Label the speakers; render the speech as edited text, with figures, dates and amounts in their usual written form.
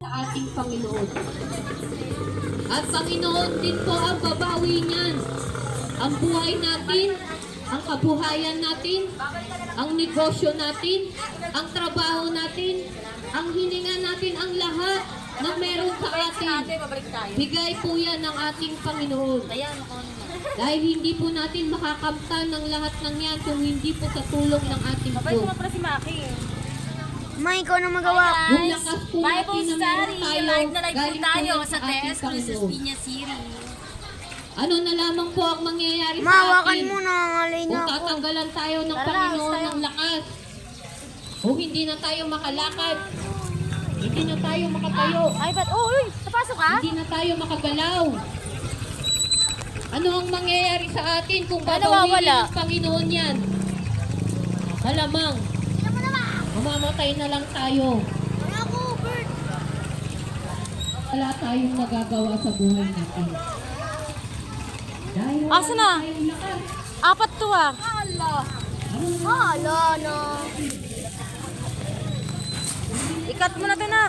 Speaker 1: sa ating Panginoon. At Panginoon din po ang babawi niyan. Ang buhay natin, ang kabuhayan natin, ang negosyo natin, ang trabaho natin, ang hininga natin, ang lahat na meron sa atin. Bigay po yan ng ating Panginoon. Dahil hindi po natin makakamtan ng lahat ng yan kung hindi po sa tulong ng ating Diyos.
Speaker 2: Ma, ikaw na magawa.
Speaker 1: Yung lakas po natin na meron tayo,
Speaker 3: Live na live po
Speaker 1: galing po
Speaker 3: tayo
Speaker 1: yan
Speaker 3: sa
Speaker 1: sa ating
Speaker 3: TS Cruz
Speaker 1: Panginoon.
Speaker 3: Piña City.
Speaker 1: Ano na lamang po ang mangyayari sa
Speaker 2: Mawakan
Speaker 1: atin
Speaker 2: mo na. Alay
Speaker 1: kung
Speaker 2: na ako.
Speaker 1: tatanggalan tayo ng
Speaker 3: Tara,
Speaker 1: Panginoon
Speaker 3: tayo.
Speaker 1: ng lakas. Kung hindi na tayo makalakad, hindi na tayo makatayo,
Speaker 3: Ay, ba't? Oh, uy! Napasok ka?
Speaker 1: hindi na tayo makagalaw. Ano ang mangyayari sa atin kung
Speaker 3: Ano,
Speaker 1: babawin
Speaker 3: wala?
Speaker 1: ng Panginoon yan? Malamang, mamamatay na lang tayo. Wala tayong magagawa sa buhay natin. Dahil wala
Speaker 3: Asa na?
Speaker 1: tayong lakas.
Speaker 3: Apat to ah.
Speaker 2: Hala na.
Speaker 3: Ikat mo na ito na.